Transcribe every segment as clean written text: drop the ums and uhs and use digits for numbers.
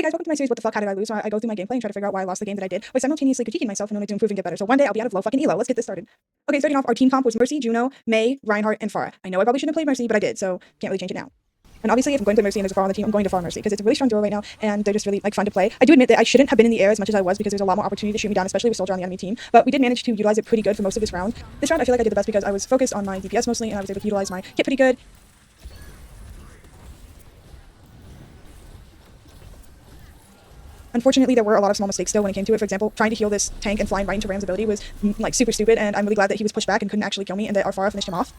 Hey guys, welcome to my series, What the Fuck, How Did I Lose? So I go through my gameplay and try to figure out why I lost the game that I did, by simultaneously critiquing myself in order to improve and get better. So one day I'll be out of low fucking elo. Let's get this started. Okay, starting off, our team comp was Mercy, Juno, May, Reinhardt, and Pharah. I know I probably shouldn't have played Mercy, but I did, so can't really change it now. And obviously, if I'm going to play Mercy and there's a Pharah on the team, I'm going to Pharah Mercy, because it's a really strong duo right now, and they're just really fun to play. I do admit that I shouldn't have been in the air as much as I was, because there's a lot more opportunity to shoot me down, especially with Soldier on the enemy team, but we did manage to utilize it pretty good for most of this round. This round, I feel like I did the best because I was focused on my DPS mostly, and I was able to utilize my kit pretty good. Unfortunately, there were a lot of small mistakes still when it came to it. For example, trying to heal this tank and flying right into Ram's ability was like super stupid, and I'm really glad that he was pushed back and couldn't actually kill me, and that our Pharah finished him off.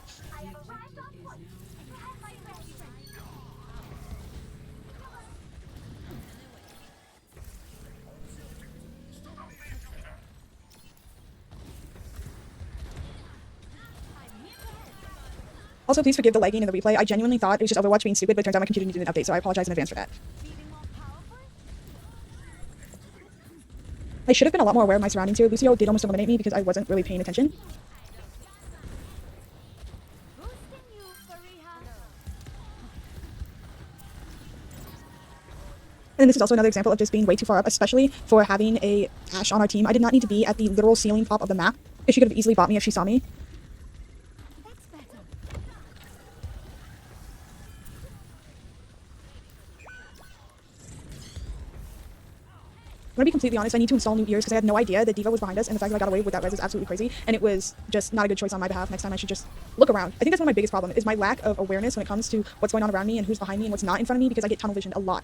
Also, please forgive the lagging in the replay. I genuinely thought it was just Overwatch being stupid, but it turns out my computer needed an update, so I apologize in advance for that. I should have been a lot more aware of my surroundings here. Lucio did almost eliminate me because I wasn't really paying attention. And this is also another example of just being way too far up, especially for having a Ashe on our team. I did not need to be at the literal ceiling top of the map, because she could have easily bought me if she saw me. I'm gonna be completely honest, I need to install new ears because I had no idea that D.Va was behind us, and the fact that I got away with that res is absolutely crazy, and it was just not a good choice on my behalf. Next time I should just look around. I think that's one of my biggest problems, is my lack of awareness when it comes to what's going on around me and who's behind me and what's not in front of me, because I get tunnel visioned a lot.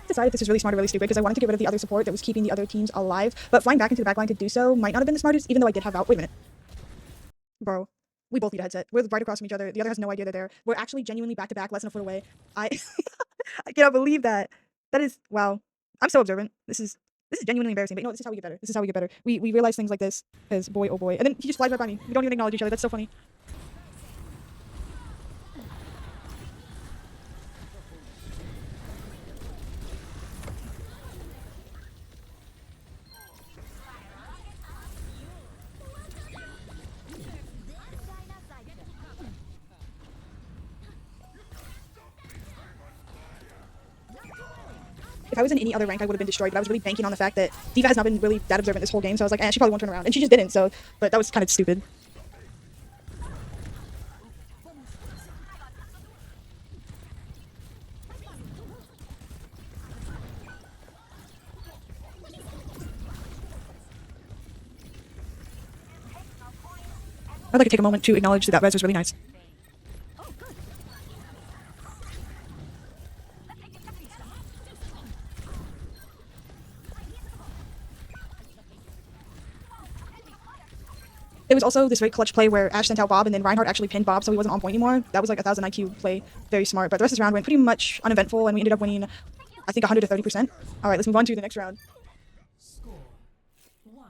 Decided this was really smart or really stupid because I wanted to get rid of the other support that was keeping the other teams alive, but flying back into the backline to do so might not have been the smartest, even though I did have out. Wait a minute. Bro, we both need a headset. We're right across from each other. The other has no idea they're there. We're actually genuinely back to back, less than a foot away. I I cannot believe that. That is, wow. I'm so observant. This is genuinely embarrassing, but you know, this is how we get better. This is how we get better. We realize things like this, because boy, oh boy. And then he just flies right by me. We don't even acknowledge each other. That's so funny. If I was in any other rank, I would have been destroyed, but I was really banking on the fact that D.Va has not been really that observant this whole game, so I was like, she probably won't turn around. And she just didn't, so, but that was kind of stupid. I'd like to take a moment to acknowledge that that res was really nice. It was also this very clutch play where Ashe sent out Bob and then Reinhardt actually pinned Bob, so he wasn't on point anymore. That was like a 1000 IQ play, very smart. But the rest of this round went pretty much uneventful, and we ended up winning, I think, 100 to 30%. All right, let's move on to the next round. Score 1-0.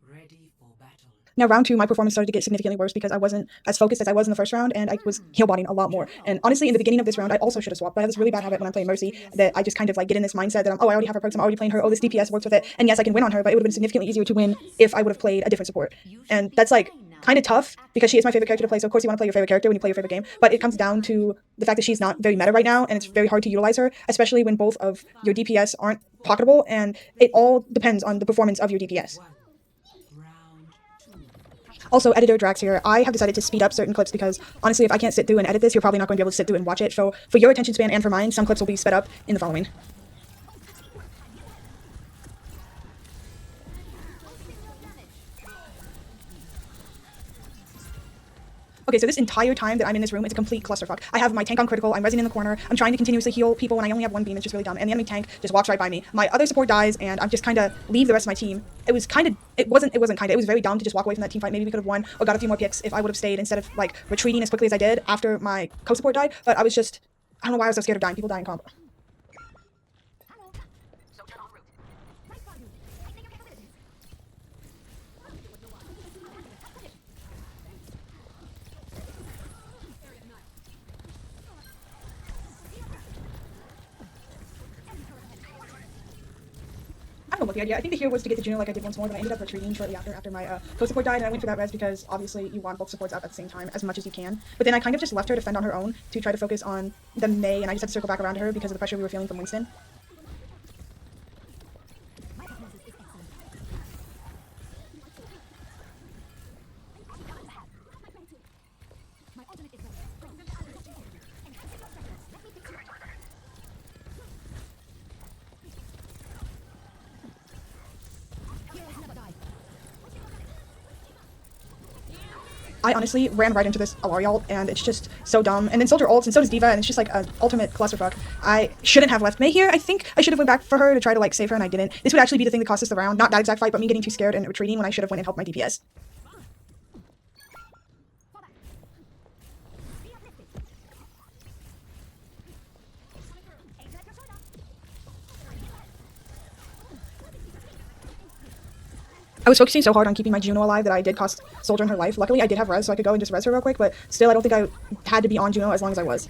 Ready for battle. Now, round two, my performance started to get significantly worse because I wasn't as focused as I was in the first round, and I was heal-botting a lot more. And honestly, in the beginning of this round, I also should have swapped, but I have this really bad habit when I'm playing Mercy that I just kind of like get in this mindset that I already have her perks, I'm already playing her, oh, this DPS works with it, and yes, I can win on her, but it would have been significantly easier to win if I would have played a different support. And that's like kind of tough because she is my favorite character to play, so of course you want to play your favorite character when you play your favorite game, but it comes down to the fact that she's not very meta right now, and it's very hard to utilize her, especially when both of your DPS aren't pocketable, and it all depends on the performance of your DPS. Also, editor Drax here, I have decided to speed up certain clips because, honestly, if I can't sit through and edit this, you're probably not going to be able to sit through and watch it. So, for your attention span and for mine, some clips will be sped up in the following. Okay, so this entire time that I'm in this room, it's a complete clusterfuck. I have my tank on critical, I'm rezzing in the corner, I'm trying to continuously heal people when I only have one beam, it's just really dumb, and the enemy tank just walks right by me. My other support dies, and I'm just kind of leave the rest of my team. It was very dumb to just walk away from that team fight. Maybe we could have won or got a few more picks if I would have stayed instead of, like, retreating as quickly as I did after my co-support died, but I don't know why I was so scared of dying. People die in combo. with the idea. I think the here was to get the Juno like I did once more, but I ended up retreating shortly after my co-support died, and I went for that res because obviously you want both supports up at the same time as much as you can. But then I kind of just left her to fend on her own to try to focus on the Mei, and I just had to circle back around to her because of the pressure we were feeling from Winston. I honestly ran right into this Alari ult, and it's just so dumb. And then Soldier ults, and so does D.Va, and it's just like an ultimate clusterfuck. I shouldn't have left Mei here. I think I should have went back for her to try to like save her, and I didn't. This would actually be the thing that cost us the round. Not that exact fight, but me getting too scared and retreating when I should have went and helped my DPS. I was focusing so hard on keeping my Juno alive that I did cost Soldier in her life. Luckily, I did have res, so I could go and just res her real quick, but still, I don't think I had to be on Juno as long as I was.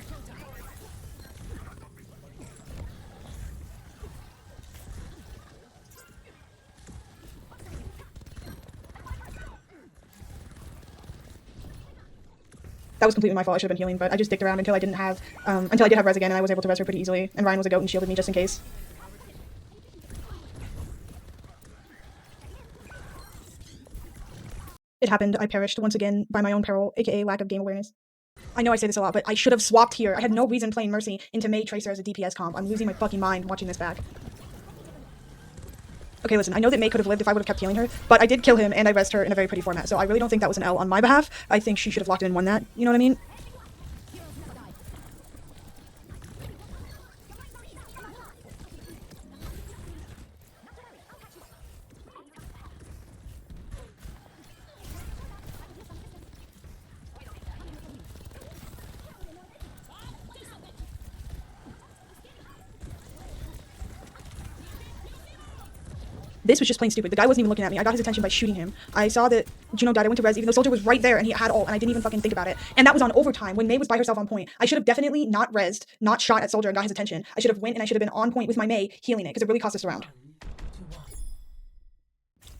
That was completely my fault. I should have been healing, but I just dicked around until I did have res again, and I was able to res her pretty easily, and Ryan was a goat and shielded me just in case. It happened. I perished once again by my own peril, aka lack of game awareness. I know I say this a lot, but I should have swapped here. I had no reason playing Mercy into Mei Tracer as a DPS comp. I'm losing my fucking mind watching this back. Okay, listen, I know that Mei could have lived if I would have kept healing her, but I did kill him and I rested her in a very pretty format, so I really don't think that was an L on my behalf. I think she should have locked in and won that. You know what I mean? This was just plain stupid. The guy wasn't even looking at me. I got his attention by shooting him. I saw that Juno died. I went to res, even though Soldier was right there and he had ult, and I didn't even fucking think about it. And that was on overtime when Mei was by herself on point. I should have definitely not resed, not shot at Soldier and got his attention. I should have went and I should have been on point with my Mei healing it because it really cost us a round.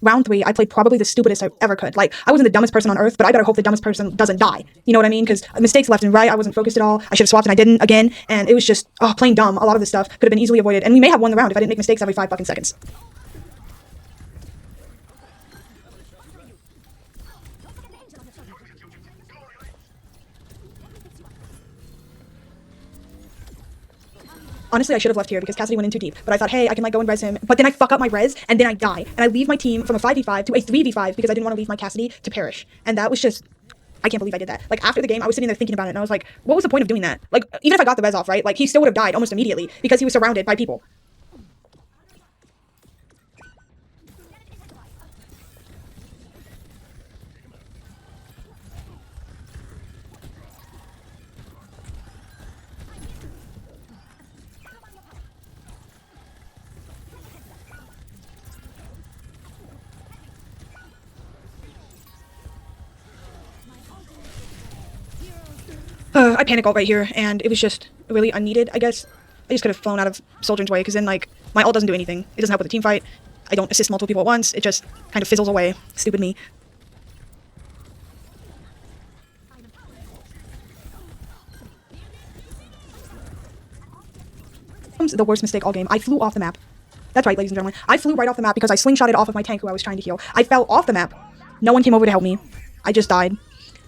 Round 3, I played probably the stupidest I ever could. Like, I wasn't the dumbest person on earth, but I better hope the dumbest person doesn't die. You know what I mean? Because mistakes left and right, I wasn't focused at all. I should have swapped and I didn't again, and it was just, plain dumb. A lot of this stuff could have been easily avoided, and we may have won the round if I didn't make mistakes every 5 fucking seconds. Honestly, I should have left here because Cassidy went in too deep. But I thought, hey, I can like go and res him. But then I fuck up my res and then I die. And I leave my team from a 5v5 to a 3v5 because I didn't want to leave my Cassidy to perish. And that was just, I can't believe I did that. Like after the game, I was sitting there thinking about it and I was like, what was the point of doing that? Like even if I got the res off, right? Like he still would have died almost immediately because he was surrounded by people. I panic ult right here, and it was just really unneeded, I guess. I just could have flown out of Soldier's way, because then, like, my ult doesn't do anything. It doesn't help with the team fight. I don't assist multiple people at once. It just kind of fizzles away. Stupid me. The worst mistake all game. I flew off the map. That's right, ladies and gentlemen. I flew right off the map because I slingshotted off of my tank who I was trying to heal. I fell off the map. No one came over to help me. I just died.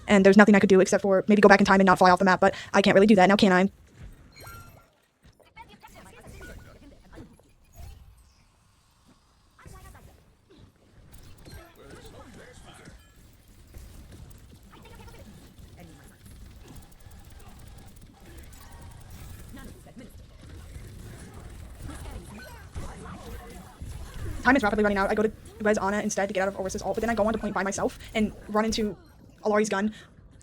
And there's nothing I could do except for maybe go back in time and not fly off the map, but I can't really do that now, can I? Time is rapidly running out. I go to res Ana instead to get out of Orris's ult, but then I go onto point by myself and run into Alari's gun.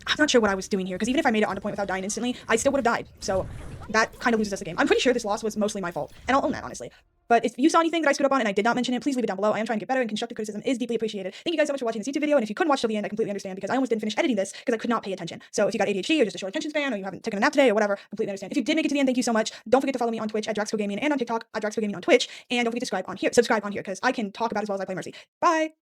I'm not sure what I was doing here, because even if I made it onto point without dying instantly, I still would have died. So that kind of loses us a game. I'm pretty sure this loss was mostly my fault, and I'll own that, honestly. But if you saw anything that I screwed up on and I did not mention it, please leave it down below. I am trying to get better, and constructive criticism is deeply appreciated. Thank you guys so much for watching this YouTube video, and if you couldn't watch till the end, I completely understand because I almost didn't finish editing this because I could not pay attention. So if you got ADHD or just a short attention span or you haven't taken a nap today or whatever, completely understand. If you did make it to the end, thank you so much. Don't forget to follow me on Twitch at DraxcoGaming and on TikTok at DraxcoGaming on Twitch, and don't forget to subscribe on here because I can talk about as well as I play Mercy. Bye!